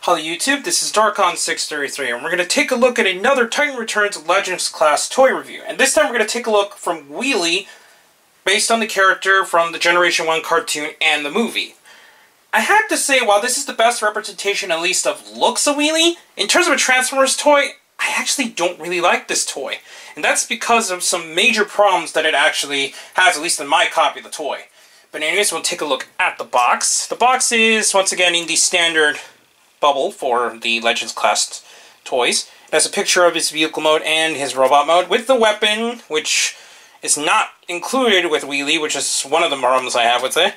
Hello YouTube, this is Darkon633 and we're going to take a look at another Titan Returns Legends class toy review. And this time we're going to take a look from Wheelie, based on the character from the Generation 1 cartoon and the movie. I have to say, while this is the best representation at least of looks of Wheelie, in terms of a Transformers toy, I actually don't really like this toy. And that's because of some major problems that it actually has, at least in my copy of the toy. But anyways, we'll take a look at the box. The box is, once again, in the standard bubble for the Legends class toys. It has a picture of his vehicle mode and his robot mode with the weapon, which is not included with Wheelie, which is one of the problems I have with it.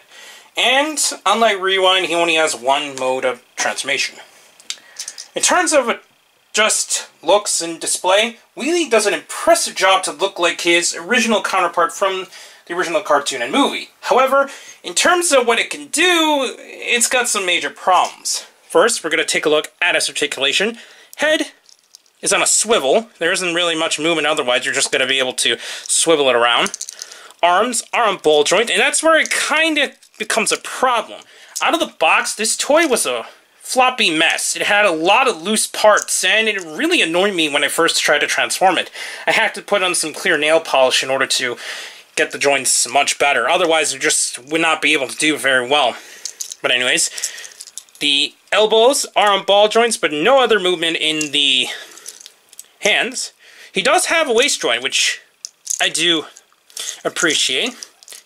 And unlike Rewind, he only has one mode of transformation. In terms of just looks and display, Wheelie does an impressive job to look like his original counterpart from the original cartoon and movie. However, in terms of what it can do, it's got some major problems. First, we're going to take a look at its articulation. Head is on a swivel. There isn't really much movement otherwise. You're just going to be able to swivel it around. Arms are on ball joint, and that's where it kind of becomes a problem. Out of the box, this toy was a floppy mess. It had a lot of loose parts, and it really annoyed me when I first tried to transform it. I had to put on some clear nail polish in order to get the joints much better. Otherwise, it just would not be able to do very well. But anyways, the elbows are on ball joints, but no other movement in the hands. He does have a waist joint, which I do appreciate.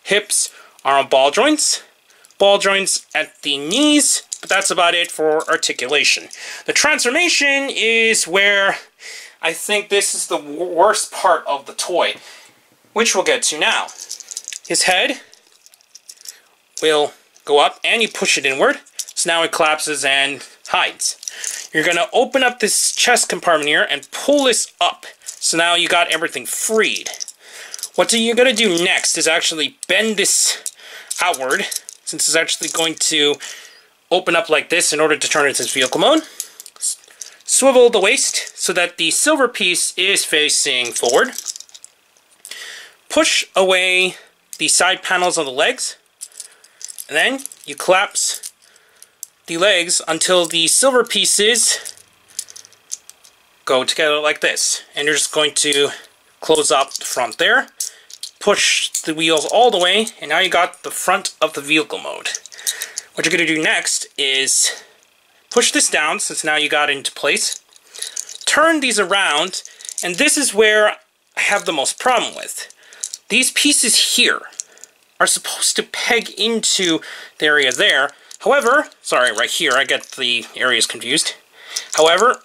Hips are on ball joints at the knees, but that's about it for articulation. The transformation is where I think this is the worst part of the toy, which we'll get to now. His head will go up, and you push it inward. So now it collapses and hides. You're going to open up this chest compartment here and pull this up. So now you got everything freed. What you're going to do next is actually bend this outward, since it's actually going to open up like this in order to turn it into vehicle mode. Swivel the waist so that the silver piece is facing forward. Push away the side panels of the legs. And then you collapse the legs until the silver pieces go together like this. And you're just going to close up the front there, push the wheels all the way, and now you got the front of the vehicle mode. What you're going to do next is push this down, since now you got it into place, turn these around, and this is where I have the most problem with. These pieces here are supposed to peg into the area there. However, sorry, right here, I get the areas confused. However,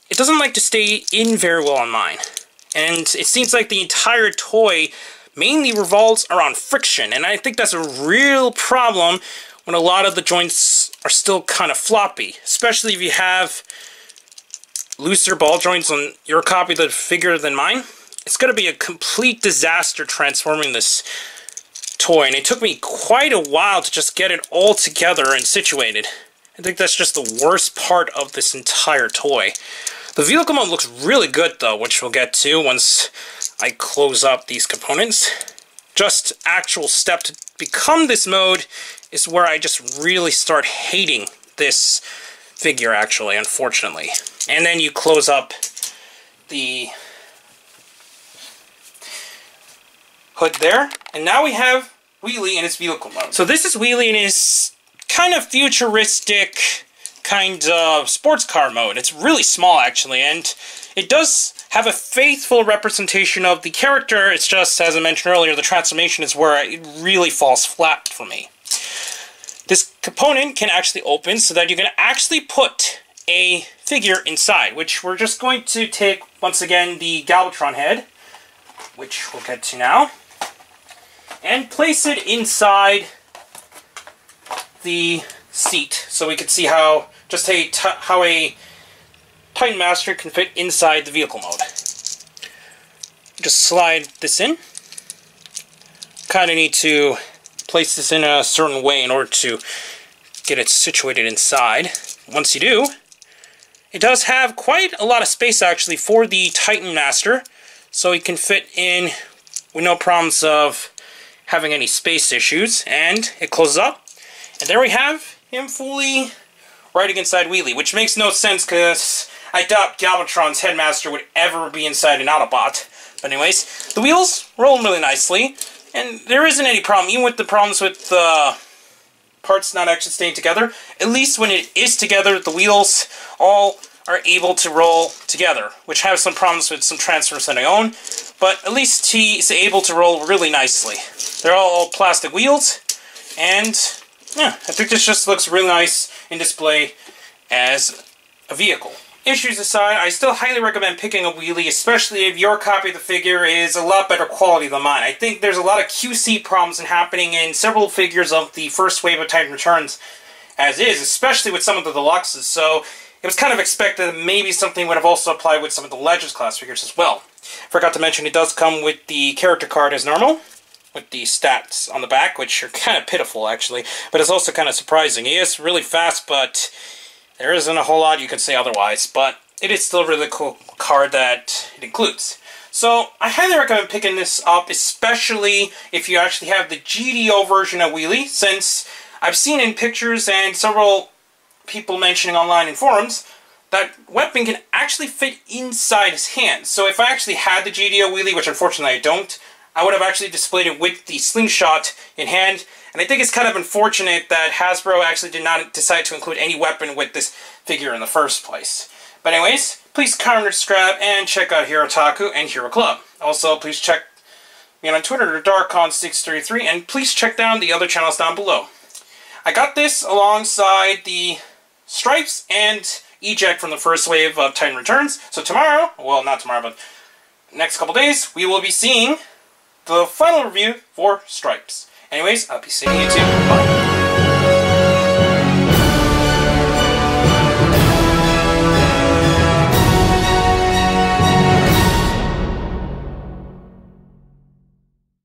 it doesn't like to stay in very well on mine. And it seems like the entire toy mainly revolves around friction, and I think that's a real problem when a lot of the joints are still kind of floppy, especially if you have looser ball joints on your copy of the figure than mine. It's going to be a complete disaster transforming this toy, and it took me quite a while to just get it all together and situated. I think that's just the worst part of this entire toy. The vehicle mode looks really good though, which we'll get to once I close up these components. Just actual step to become this mode is where I just really start hating this figure, actually, unfortunately. And then you close up the hood there, and now we have Wheelie in his vehicle mode. So this is Wheelie in his kind of futuristic, kind of sports car mode. It's really small, actually, and it does have a faithful representation of the character. It's just, as I mentioned earlier, the transformation is where it really falls flat for me. This component can actually open so that you can actually put a figure inside, which we're just going to take, once again, the Galvatron head, which we'll get to now, and place it inside the seat, so we can see how how a Titan Master can fit inside the vehicle mode. Just slide this in. Kind of need to place this in a certain way in order to get it situated inside. Once you do, it does have quite a lot of space actually for the Titan Master, so it can fit in with no problems of having any space issues. And it closes up, and there we have him fully riding inside Wheelie, which makes no sense because I doubt Galvatron's headmaster would ever be inside an Autobot. But anyways, the wheels roll really nicely, and there isn't any problem, even with the problems with the parts not actually staying together. At least when it is together, the wheels all are able to roll together, which have some problems with some transfers that I own, but at least he is able to roll really nicely. They're all plastic wheels, and yeah, I think this just looks really nice in display as a vehicle. Issues aside, I still highly recommend picking a Wheelie, especially if your copy of the figure is a lot better quality than mine. I think there's a lot of QC problems happening in several figures of the first wave of Titan Returns as is, especially with some of the deluxes, so it was kind of expected that maybe something would have also applied with some of the Legends class figures as well. Forgot to mention it does come with the character card as normal, with the stats on the back, which are kind of pitiful actually, but it's also kind of surprising. He is really fast, but there isn't a whole lot you could say otherwise, but it is still a really cool card that it includes. So, I highly recommend picking this up, especially if you actually have the GDO version of Wheelie, since I've seen in pictures and several people mentioning online in forums that weapon can actually fit inside his hand. So if I actually had the GDO Wheelie, which unfortunately I don't, I would have actually displayed it with the slingshot in hand. And I think it's kind of unfortunate that Hasbro actually did not decide to include any weapon with this figure in the first place. But anyways, please comment, subscribe, and check out Hero Otaku and Hero Club. Also, please check me out on Twitter, Darkon633, and please check down the other channels down below. I got this alongside the Stripes and Eject from the first wave of Titan Returns. So tomorrow, well not tomorrow, but next couple days, we will be seeing the final review for Stripes. Anyways, I'll be seeing you too. Bye.